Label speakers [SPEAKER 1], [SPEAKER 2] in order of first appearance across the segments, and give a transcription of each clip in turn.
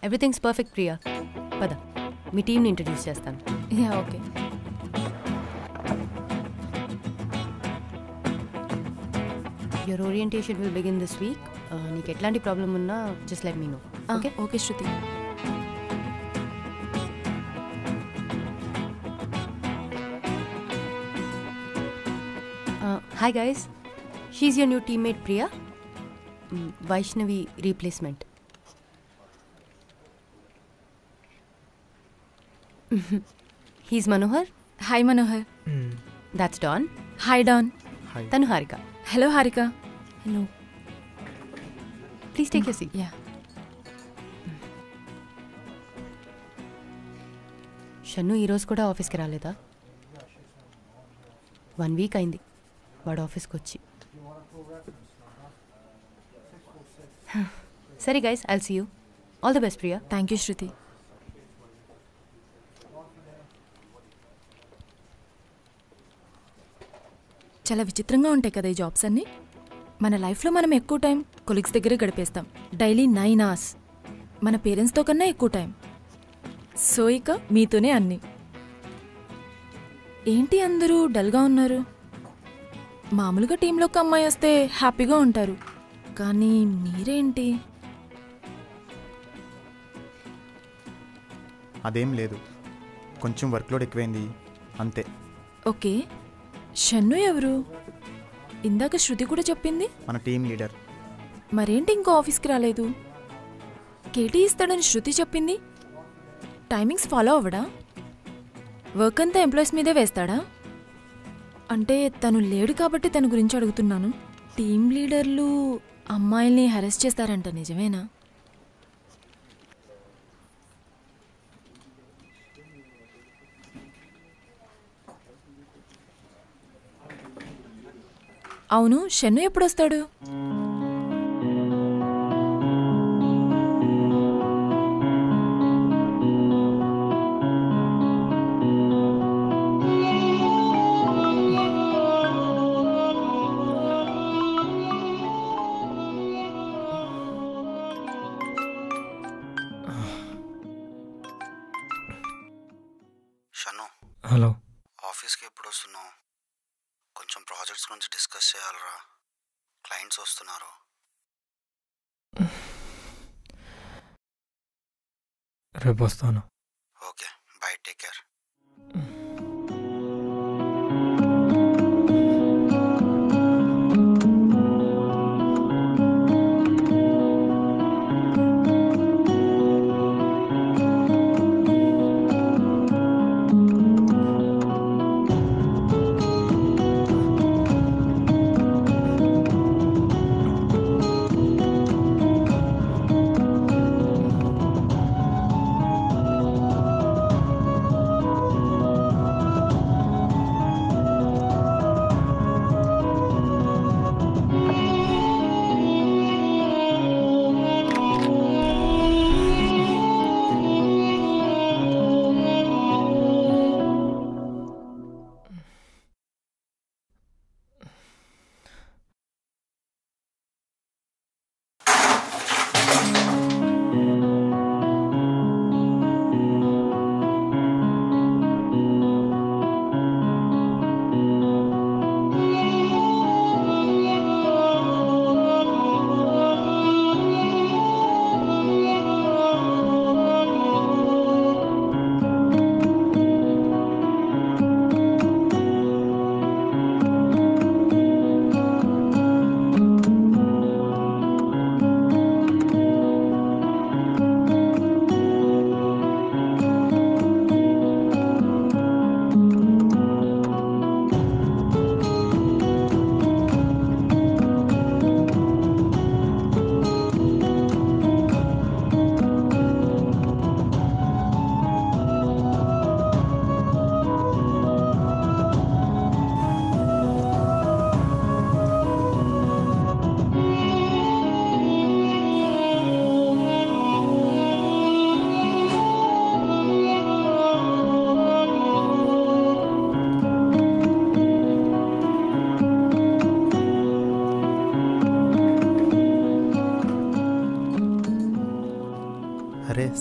[SPEAKER 1] Everything's perfect Priya. పద మీ టీంని introduce చేస్తాను.
[SPEAKER 2] Yeah okay.
[SPEAKER 1] Your orientation will begin this week. నీకు ఎట్లాంటి ప్రాబ్లం ఉన్నా just let me know. Okay
[SPEAKER 2] okay Shruti.
[SPEAKER 1] Hi guys, she's your new teammate Priya. Vaishnavi replacement. He's Manohar.
[SPEAKER 2] Hi Manohar.
[SPEAKER 1] That's Don.
[SPEAKER 2] Hi Don.
[SPEAKER 1] తను Harika.
[SPEAKER 2] Hello Harika.
[SPEAKER 1] Hello. Please take your seat.
[SPEAKER 2] Yeah.
[SPEAKER 1] Shannu ఈరోజు కూడా ఆఫీస్కి రాలేదా? 1 week అయింది వాడు ఆఫీస్కి వచ్చి. సరే guys, I'll see you. All the best Priya.
[SPEAKER 2] Thank you Shruti. చాలా విచిత్రంగా ఉంటాయి కదా ఈ జాబ్స్ అన్నీ. మన లైఫ్లో మనం ఎక్కువ టైం కొలీగ్స్ దగ్గర గడిపేస్తాం. Daily 9 hours. మన పేరెంట్స్తో కన్నా ఎక్కువ టైం. సో ఇక మీతోనే అన్నీ. ఏంటి అందరూ డల్గా ఉన్నారు? మామూలుగా టీంలోకి అమ్మాయి వస్తే హ్యాపీగా ఉంటారు, కానీ మీరేంటి?
[SPEAKER 3] అదేం లేదు, కొంచెం వర్క్లోడ్ ఎక్కువైంది అంతే.
[SPEAKER 2] ఓకే. షన్ను ఎవరు? ఇందాక శృతి కూడా చెప్పింది.
[SPEAKER 3] మన టీం లీడర్.
[SPEAKER 2] మరేంటి ఇంకో ఆఫీస్కి రాలేదు? కేటీ ఇస్తాడని శృతి చెప్పింది. టైమింగ్స్ ఫాలో అవ్వడా? వర్క్ అంతా ఎంప్లాయీస్ మీదే వేస్తాడా? అంటే తను లేడు కాబట్టి తన గురించి అడుగుతున్నాను. టీం లీడర్లు అమ్మాయిల్ని హెరాస్ చేస్తారంట, నిజమేనా? అవును, షన్ను ఎప్పుడొస్తాడు?
[SPEAKER 4] షన్ను,
[SPEAKER 5] హలో.
[SPEAKER 4] ఆఫీస్కి ఎప్పుడు వస్తున్నావు? కొంచెం ప్రాజెక్ట్స్ గురించి డిస్కస్ చేయాలరా, క్లయింట్స్ వస్తున్నారు.
[SPEAKER 5] రేపు వస్తాను.
[SPEAKER 4] Okay, bye, take care.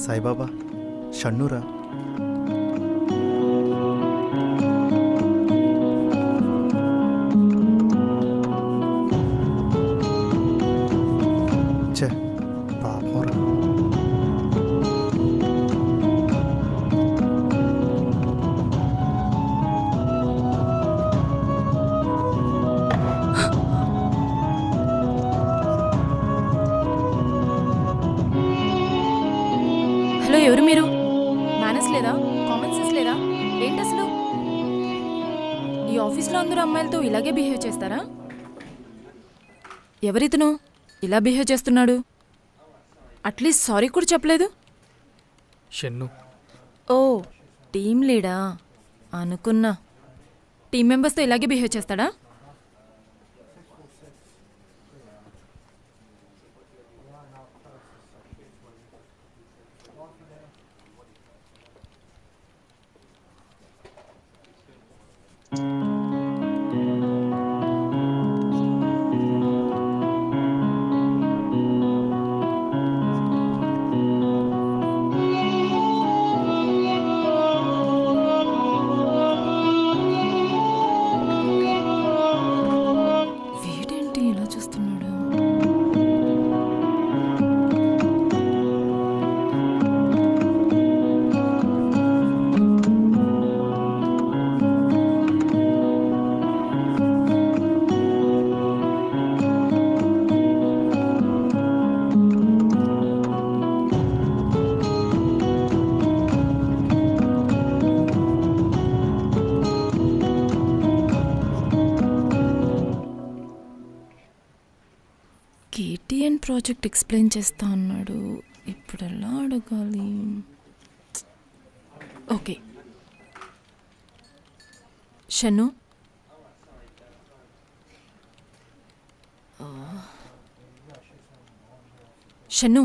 [SPEAKER 3] Saibaba షన్నురా. చే పాపరా.
[SPEAKER 2] హలో, ఎవరు మీరు? మేనర్స్ లేదా? కామన్ సెన్స్ లేదా? ఏంటి అసలు? ఈ ఆఫీస్లో అందరూ అమ్మాయిలతో ఇలాగే బిహేవ్ చేస్తారా? ఎవరితను ఇలా బిహేవ్ చేస్తున్నాడు? అట్లీస్ట్ సారీ కూడా చెప్పలేదు.
[SPEAKER 5] షన్ను.
[SPEAKER 2] ఓ, టీమ్ లీడా అనుకున్నా. టీం మెంబర్స్తో ఇలాగే బిహేవ్ చేస్తాడా? వీడేంటి ఇలా చూస్తున్నాడు? కేటీఎన్ ప్రాజెక్ట్ ఎక్స్ప్లెయిన్ చేస్తా అన్నాడు. ఇప్పుడు ఎలా అడగాలి? ఓకే, షన్ను, షన్ను,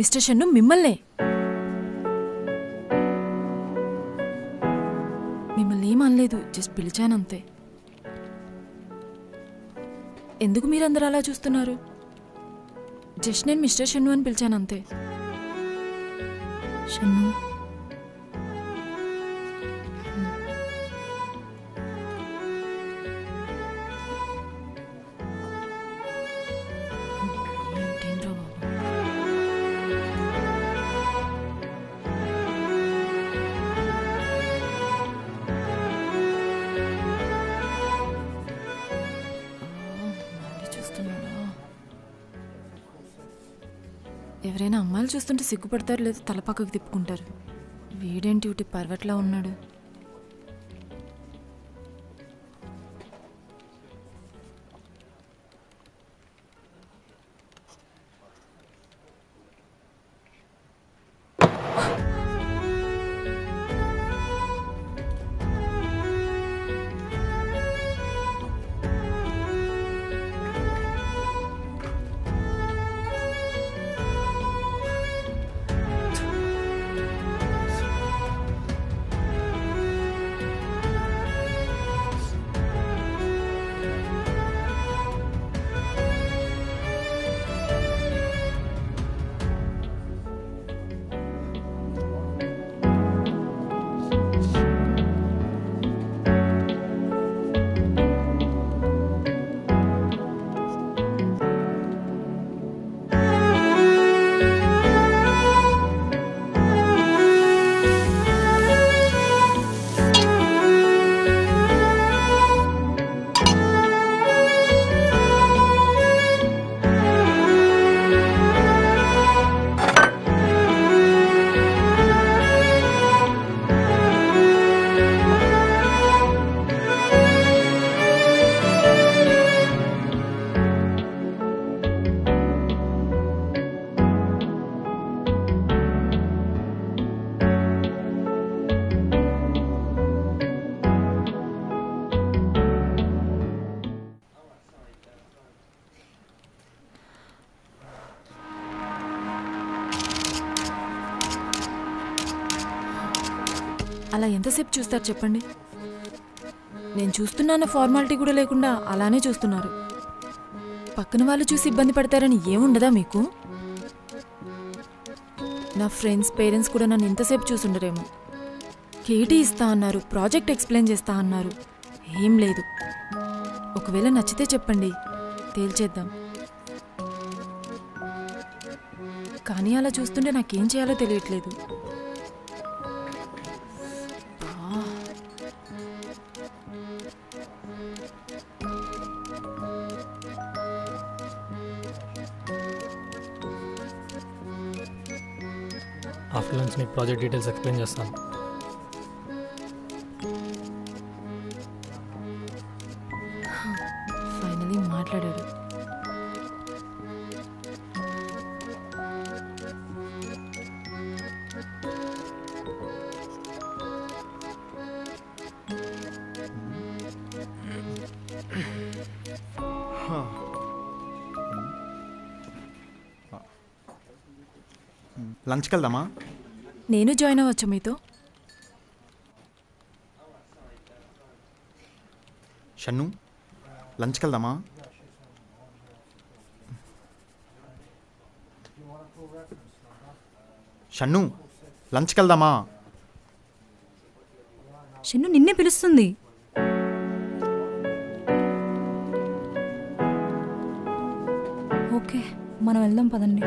[SPEAKER 2] మిస్టర్ షన్ను, మిమ్మల్ని ఏం అనలేదు, జస్ట్ పిలిచానంతే. ఎందుకు మీరందరూ అలా చూస్తున్నారు? జస్ట్ నేను మిస్టర్ షన్ను అని పిలిచానంతే. షన్ను, ఏంట్రా బాబు? ఎవరైనా అమ్మాయిలు చూస్తుంటే సిగ్గుపడతారు, లేదా తల పక్కకు తిప్పుకుంటారు. వీడేంటి ఒకటి పర్వట్లా ఉన్నాడు? అలా ఎంతసేపు చూస్తారు చెప్పండి? నేను చూస్తున్నాన్న ఫార్మాలిటీ కూడా లేకుండా అలానే చూస్తున్నారు. పక్కన వాళ్ళు చూసి ఇబ్బంది పడతారని ఏముండదా మీకు? నా ఫ్రెండ్స్ పేరెంట్స్ కూడా నన్ను ఇంతసేపు చూసుండరేమో. కేటీ ఇస్తా అన్నారు, ప్రాజెక్ట్ ఎక్స్ప్లెయిన్ చేస్తా అన్నారు, ఏం లేదు. ఒకవేళ నచ్చితే చెప్పండి, తేల్చేద్దాం. కానీ అలా చూస్తుంటే నాకేం చేయాలో తెలియట్లేదు.
[SPEAKER 5] ఆఫ్టర్ లంచ్ నీకు ప్రాజెక్ట్ డీటెయిల్స్ ఎక్స్ప్లెయిన్ చేస్తాను.
[SPEAKER 2] ఫైనలీ మాట్లాడాడు.
[SPEAKER 3] లంచ్కి వెళ్దామా?
[SPEAKER 2] నేను జాయిన్ అవ్వచ్చా మీతో?
[SPEAKER 3] షన్ను, లంచ్కి వెళ్దామా? షన్ను, లంచ్కి వెళ్దామా?
[SPEAKER 6] షన్ను నిన్నే పిలుస్తుంది. ఓకే, మనం వెళ్దాం పదండి.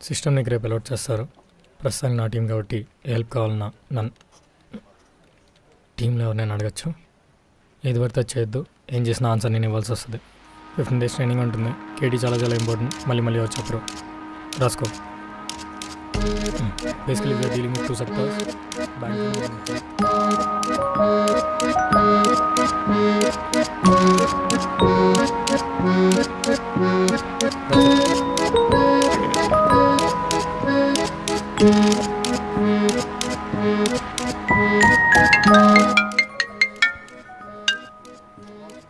[SPEAKER 5] సిస్టమ్ నీకు రేపు అలౌట్ చేస్తారు. ప్రస్తుతానికి నా టీం కాబట్టి హెల్ప్ కావాలన్నా నన్ను టీంలో ఎవరినైనా అడగచ్చు. ఏది పడితే చేయొద్దు, ఏం చేసినా ఆన్సర్ నేను ఇవ్వాల్సి వస్తుంది. 15 days ట్రైనింగ్ ఉంటుంది. కేటీ చాలా చాలా ఇంపార్టెంట్. మళ్ళీ వచ్చారు రాసుకో. Basically we're dealing with 2 sectors, banking.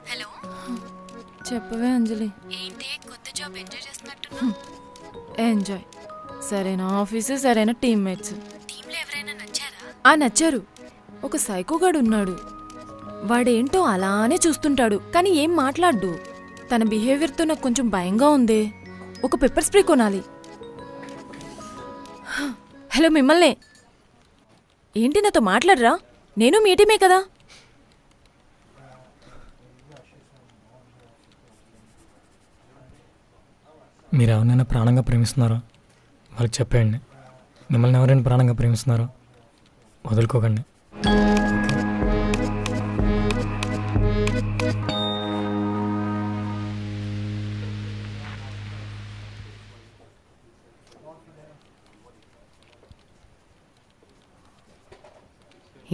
[SPEAKER 2] Hello, చెప్పవే అంజలి.
[SPEAKER 1] ఏంటి కొత్త జాబ్ ఎంజాయ్ చేస్తున్నట్టున్నా?
[SPEAKER 2] ఎంజాయ్. సరైన ఆఫీసు, సరైన టీమ్మేట్స్.
[SPEAKER 1] టీంలో ఎవరైనా నచ్చారా?
[SPEAKER 2] నచ్చారు. ఒక సైకోగాడు ఉన్నాడు. వాడేంటో అలానే చూస్తుంటాడు, కానీ ఏం మాట్లాడ్డు. తన బిహేవియర్తో నాకు కొంచెం భయంగా ఉందే. ఒక పెప్పర్ స్ప్రే కొనాలి. హలో, మిమ్మల్నే. ఏంటి నాతో మాట్లాడరా? నేను మీ టీమే కదా.
[SPEAKER 5] మీరు ఎవరినైనా ప్రాణంగా ప్రేమిస్తున్నారో వాళ్ళకి చెప్పేయండి. మిమ్మల్ని ఎవరైనా ప్రాణంగా ప్రేమిస్తున్నారో వదులుకోకండి.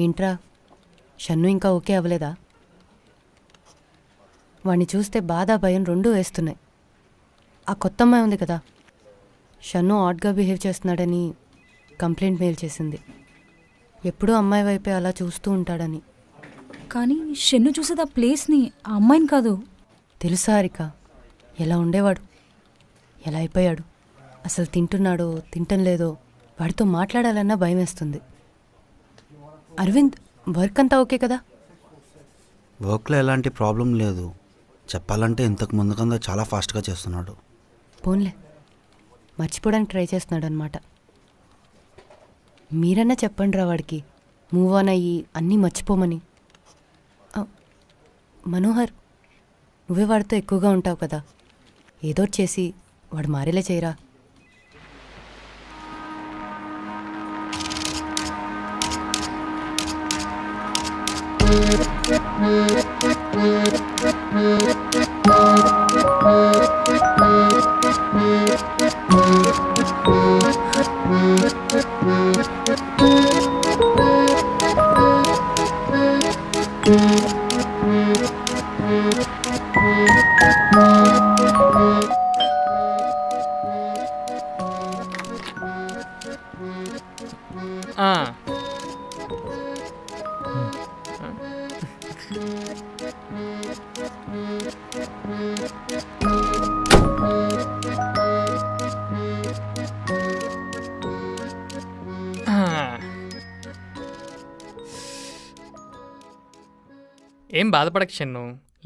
[SPEAKER 1] ఏంట్రా, షన్ను ఇంకా ఓకే అవ్వలేదా? వాణ్ణి చూస్తే బాధ భయం రెండూ వేస్తున్నాయి. ఆ కొత్త అమ్మాయి ఉంది కదా, షన్ను ఆడ్గా బిహేవ్ చేస్తున్నాడని కంప్లైంట్ మెయిల్ చేసింది. ఎప్పుడూ అమ్మాయి వైపే అలా చూస్తూ ఉంటాడని.
[SPEAKER 6] కానీ షన్ను చూసేది ఆ ప్లేస్ని, ఆ అమ్మాయిని కాదు.
[SPEAKER 1] తెలుసా హారిక, ఎలా ఉండేవాడు, ఎలా అయిపోయాడు. అసలు తింటున్నాడో తింటం లేదో వాడితో మాట్లాడాలన్నా భయం వేస్తుంది. అరవింద్, వర్క్ అంతా ఓకే కదా?
[SPEAKER 4] వర్క్లో ఎలాంటి ప్రాబ్లం లేదు. చెప్పాలంటే ఇంతకు ముందు కన్నా చాలా ఫాస్ట్గా చేస్తున్నాడు.
[SPEAKER 1] పోన్లే, మర్చిపోవడానికి ట్రై చేస్తున్నాడు అనమాట. మీరన్నా చెప్పండి రా వాడికి, మూవ్ ఆన్ అయ్యి అన్నీ మర్చిపోమని. మనోహర్, నువ్వే వాడితో ఎక్కువగా ఉంటావు కదా, ఏదో చేసి వాడు మారేలా చేయరా.
[SPEAKER 5] ఏం బాధపడక షన్ను,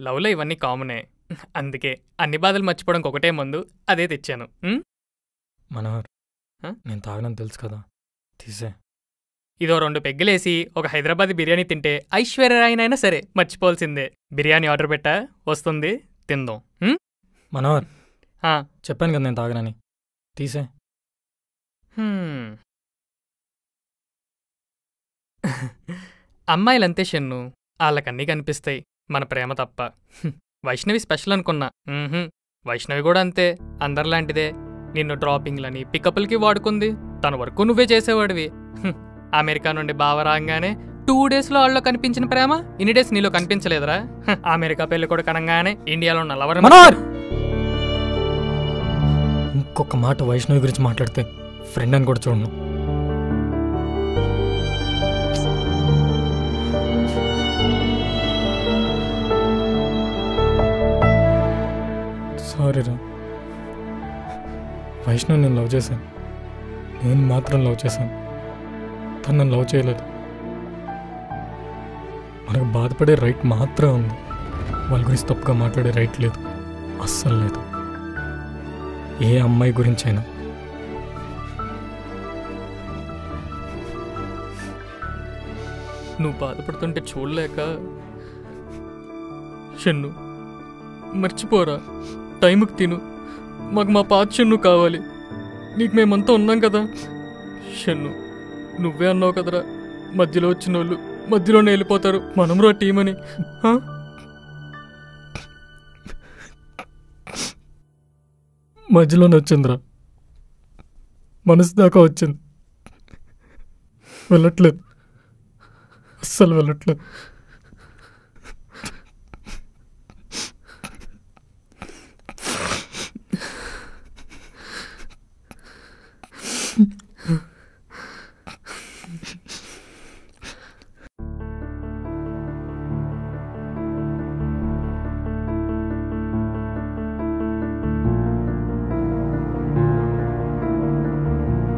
[SPEAKER 5] లవ్లో ఇవన్నీ కామనే. అందుకే అన్ని బాధలు మర్చిపోవడానికి ఒకటే మందు, అదే తెచ్చాను.
[SPEAKER 7] మనోహర్, నేను తాగనని తెలుసు కదా, తీసే.
[SPEAKER 5] ఇదో 2 పెగ్గులేసి ఒక హైదరాబాద్ బిర్యానీ తింటే ఐశ్వర్యరాయనైనా సరే మర్చిపోవాల్సిందే. బిర్యానీ ఆర్డర్ పెట్టా, వస్తుంది, తిందాం.
[SPEAKER 7] మనోహర్, చెప్పాను కదా నేను తాగనని, తీసే.
[SPEAKER 5] అమ్మాయిలంతే షన్ను, వాళ్ళకన్నీ కనిపిస్తాయి, మన ప్రేమ తప్ప. వైష్ణవి స్పెషల్ అనుకున్నా. వైష్ణవి కూడా అంతే, అందరిలాంటిదే. నిన్ను డ్రాపింగ్లని పికప్లకి వాడుకుంది, తన వరకు నువ్వే చేసేవాడివి. అమెరికా నుండి బావ రాగానే 2 డేస్లో వాళ్ళలో కనిపించిన ప్రేమ ఇన్ని డేస్ నీలో కనిపించలేదురా? అమెరికా పెళ్లి కూడా కనంగానే ఇండియాలో ఉన్న లవర్.
[SPEAKER 7] మనోహర్, ఇంకొక మాట వైష్ణవి గురించి మాట్లాడితే ఫ్రెండ్ అని కూడా చూడను. సారీరా, వైష్ణవ్ నేను లవ్ చేశాను, నేను మాత్రం లవ్ చేశాను, తను నన్ను లవ్ చేయలేదు. మనకు బాధపడే రైట్ మాత్రం ఉంది, వాళ్ళ గురించి తప్పుగా మాట్లాడే రైట్ లేదు, అస్సలు లేదు. ఏ అమ్మాయి గురించైనా.
[SPEAKER 5] నువ్వు బాధపడుతుంటే చూడలేక షన్ను, మర్చిపోరా, టైంకి తిను, మాకు మా పాత షన్ను కావాలి, నీకు మేమంతా ఉన్నాం కదా. షన్ను, నువ్వే అన్నావు కదరా, మధ్యలో వచ్చిన వాళ్ళు మధ్యలోనే వెళ్ళిపోతారు, మనంరా టీం అని.
[SPEAKER 7] మధ్యలోనే వచ్చిందిరా, మనసు దాకా వచ్చింది, వెళ్ళట్లేదు, అస్సలు వెళ్ళట్లేదు.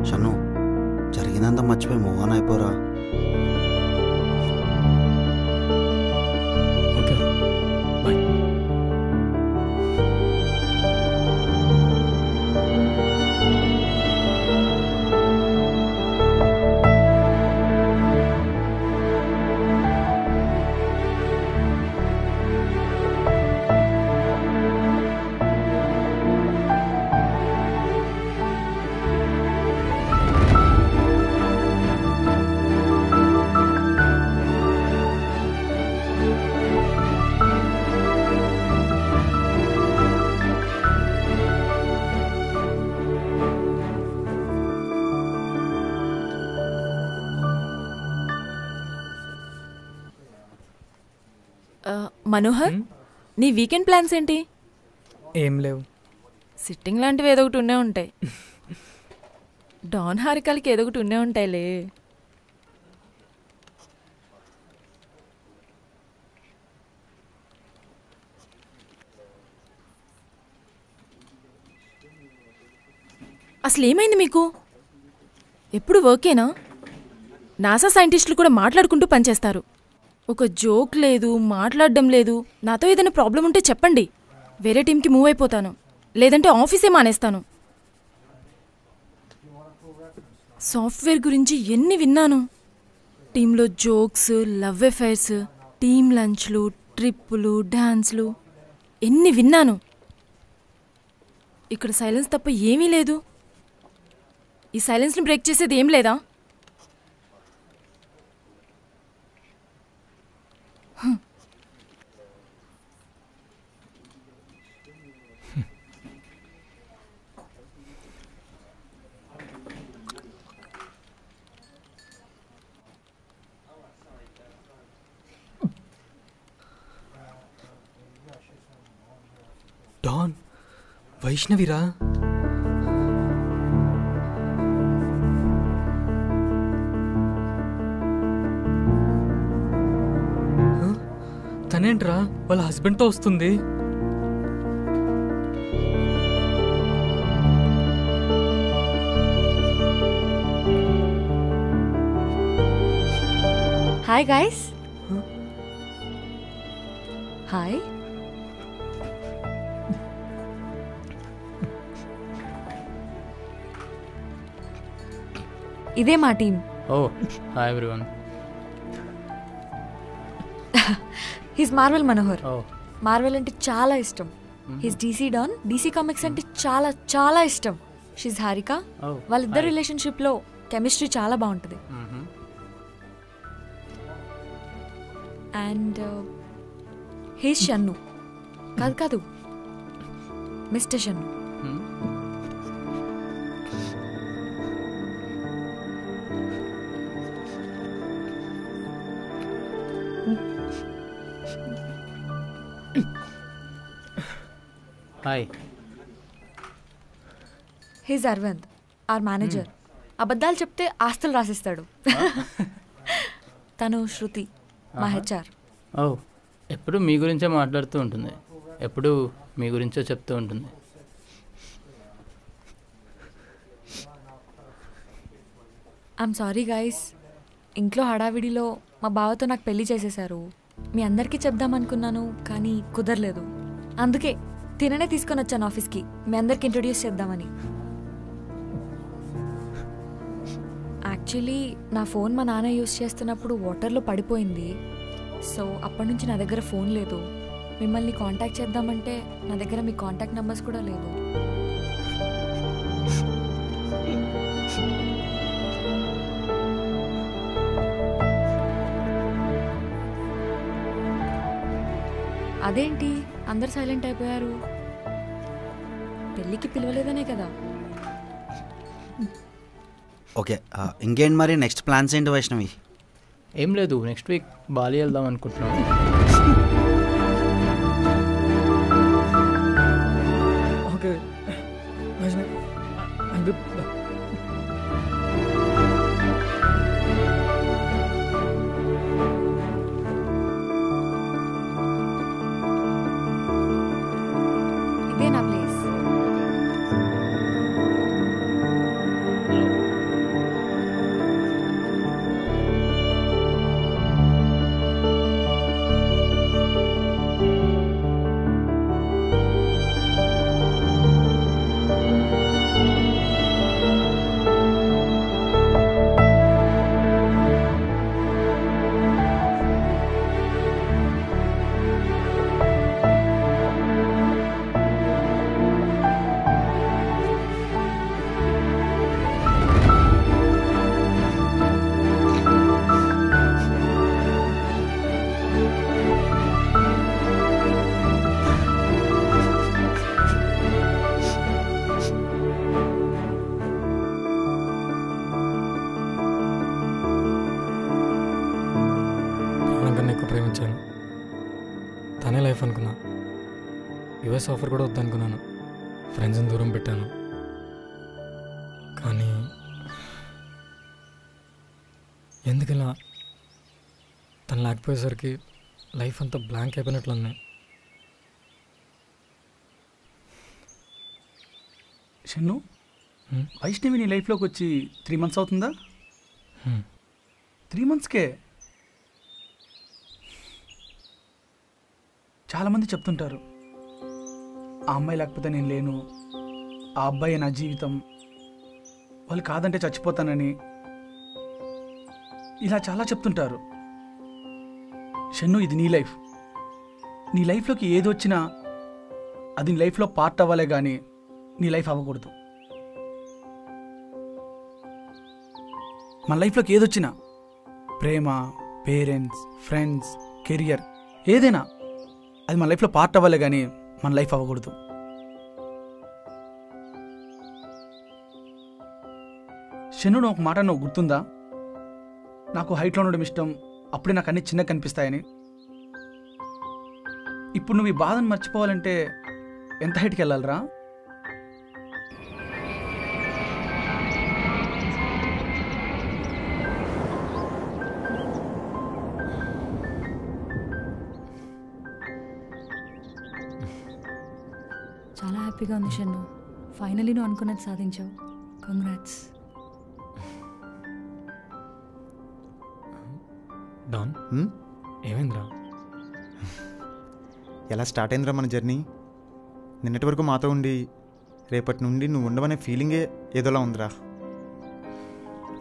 [SPEAKER 4] షన్ను, జరిగిందంతా మర్చిపోయి మూవ్ ఆన్ అయిపోరా.
[SPEAKER 7] Okay, bye.
[SPEAKER 2] మనోహర్, నీ వీకెండ్ ప్లాన్స్ ఏంటి?
[SPEAKER 5] ఏం లేవు.
[SPEAKER 2] సిట్టింగ్ లాంటివి ఏదో ఒకటి ఉండే ఉంటాయి. డాన్ హారికలకి ఏదో ఒకటి ఉండే ఉంటాయిలే. అసలు ఏమైంది మీకు? ఎప్పుడు వర్కేనా? నాసా సైంటిస్టులు కూడా మాట్లాడుకుంటూ పనిచేస్తారు. ఒక జోక్ లేదు, మాట్లాడడం లేదు. నాతో ఏదైనా ప్రాబ్లం ఉంటే చెప్పండి, వేరే టీంకి మూవ్ అయిపోతాను, లేదంటే ఆఫీసే మానేస్తాను. సాఫ్ట్వేర్ గురించి ఎన్ని విన్నాను. టీంలో జోక్స్, లవ్ అఫైర్స్, టీమ్ లంచ్లు, ట్రిప్పులు, డాన్స్లు ఎన్ని విన్నాను. ఇక్కడ సైలెన్స్ తప్ప ఏమీ లేదు. ఈ సైలెన్స్ని బ్రేక్ చేసేది ఏం లేదా?
[SPEAKER 7] డాన్ వైష్ణవిరా. తనేంట్రా వాళ్ళ హస్బెండ్తో వస్తుంది.
[SPEAKER 8] Hi guys. హాయ్. ఇదే మా team.
[SPEAKER 9] Oh hi everyone.
[SPEAKER 8] He's Marvel Manohar.
[SPEAKER 9] Oh
[SPEAKER 8] Marvel అంటే చాలా ఇష్టం. He's DC Don. DC comics అంటే చాలా చాలా ఇష్టం. షీజ్ హారిక. వాళ్ళిద్దరు రిలేషన్షిప్ లో కెమిస్ట్రీ చాలా బాగుంటుంది. And he's Shannu. కాదు mister Shannu.
[SPEAKER 9] Hi.
[SPEAKER 8] He's Aravind, our manager. అబద్ధాలు చెప్తే ఆస్తులు రాసిస్తాడు. తను శృతి, మా హెచ్ఆర్.
[SPEAKER 9] ఓ ఎప్పుడు మీ గురించే మాట్లాడుతూ ఉంటుంది, ఎప్పుడు మీ గురించే చెప్తూ ఉంటుంది.
[SPEAKER 8] ఐఎమ్ సారీ గైస్, ఇంట్లో హడావిడిలో మా బావతో నాకు పెళ్లి చేసేశారు. మీ అందరికీ చెప్దామనుకున్నాను కానీ కుదరలేదు. అందుకే తిననే తీసుకొని వచ్చాను ఆఫీస్కి, మీ అందరికి ఇంట్రొడ్యూస్ చేద్దామని. యాక్చువల్లీ నా ఫోన్ మా నాన్న యూస్ చేస్తున్నప్పుడు వాటర్లో పడిపోయింది. సో అప్పటి నుంచి నా దగ్గర ఫోన్ లేదు. మిమ్మల్ని కాంటాక్ట్ చేద్దామంటే నా దగ్గర మీ కాంటాక్ట్ నెంబర్స్ కూడా లేదు. అదేంటి అందరు సైలెంట్ అయిపోయారు? పెళ్ళికి పిలవలేదనే కదా.
[SPEAKER 4] ఓకే, ఇంకేంటి మరి నెక్స్ట్ ప్లాన్స్ ఏంటి వైష్ణవి?
[SPEAKER 9] ఏం లేదు, నెక్స్ట్ వీక్ బాలి వెళ్దాం అనుకుంటున్నాం.
[SPEAKER 7] ఓకే
[SPEAKER 8] ఇదే నా ప్లేస్.
[SPEAKER 7] ఎక్కువ ప్రేమించాను. తనే లైఫ్ అనుకున్నా. యుఎస్ ఆఫర్ కూడా వద్దనుకున్నాను. ఫ్రెండ్స్ని దూరం పెట్టాను. కానీ ఎందుకలా తను లేకపోయేసరికి లైఫ్ అంతా బ్లాంక్ అయిపోయినట్లున్నాయి.
[SPEAKER 10] షన్ను, వైష్ణవి నీ లైఫ్లోకి వచ్చి 3 months అవుతుందా? 3 monthsకే చాలామంది చెప్తుంటారు, ఆ అమ్మాయి లేకపోతే నేను లేను, ఆ అబ్బాయి నా జీవితం, వాళ్ళు కాదంటే చచ్చిపోతానని, ఇలా చాలా చెప్తుంటారు. షన్ను, ఇది నీ లైఫ్. నీ లైఫ్లోకి ఏది వచ్చినా అది నీ లైఫ్లో పార్ట్ అవ్వాలే కానీ నీ లైఫ్ అవ్వకూడదు. మన లైఫ్లోకి ఏదొచ్చినా, ప్రేమ, పేరెంట్స్, ఫ్రెండ్స్, కెరియర్, ఏదైనా అది మన లైఫ్లో పార్ట్ అవ్వాలి కానీ మన లైఫ్ అవ్వకూడదు. శనుడు ఒక మాట నువ్వు గుర్తుందా? నాకు హైట్లో ఉండడం ఇష్టం, అప్పుడే నాకు అన్ని చిన్నగా కనిపిస్తాయని. ఇప్పుడు నువ్వు ఈ బాధను మర్చిపోవాలంటే ఎంత హైట్కి వెళ్ళాలిరా?
[SPEAKER 6] చాలా హ్యాపీగా ఉంది షన్ను. ఫైనలీ నువ్వు అనుకున్నది సాధించావు. కంగ్రాట్స్.
[SPEAKER 7] డాన్
[SPEAKER 3] హ్మ్?
[SPEAKER 7] ఏమైందిరా?
[SPEAKER 3] ఎలా స్టార్ట్ అయిందిరా మన జర్నీ? నిన్నటి వరకు మాతో ఉండి రేపటి నుండి నువ్వు ఉండవనే ఫీలింగే ఏదోలా ఉందిరా.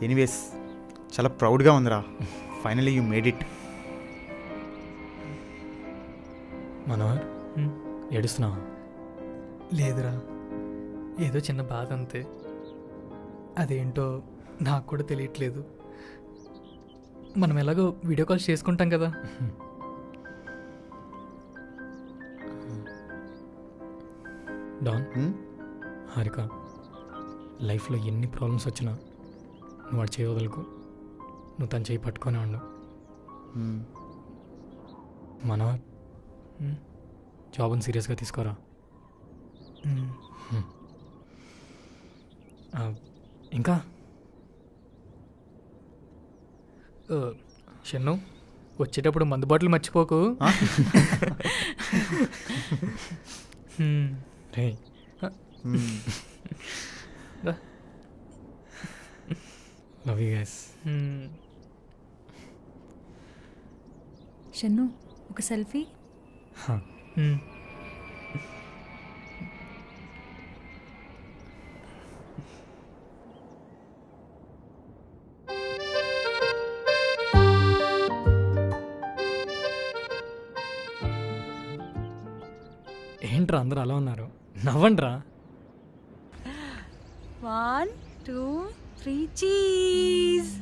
[SPEAKER 3] ఎనీవేస్ చాలా ప్రౌడ్గా ఉందిరా. Finally you made it.
[SPEAKER 7] Manohar ఏడుస్తున్నావా?
[SPEAKER 5] లేదురా, ఏదో చిన్న బాధ అంతే. అదేంటో నాకు కూడా తెలియట్లేదు. మనం ఎలాగో వీడియో కాల్స్ చేసుకుంటాం కదా.
[SPEAKER 7] డాన్, హారిక, లైఫ్లో ఎన్ని ప్రాబ్లమ్స్ వచ్చినా నువ్వు వాడు చేయి వదలకు. నువ్వు తను చేయి పట్టుకొని ఉండు. మనోహర్, జాబ్ని సీరియస్గా తీసుకోరా. ఇంకా
[SPEAKER 5] షన్ను, వచ్చేటప్పుడు మందు బాటిల్ మర్చిపోకు.
[SPEAKER 7] రే, లవ్ యూ గైస్.
[SPEAKER 6] షన్ను, ఒక సెల్ఫీ.
[SPEAKER 7] ఏంట్రా అందరూ అలా ఉన్నారు? నవ్వండ్రా.
[SPEAKER 6] 1 2 3 చీజ్.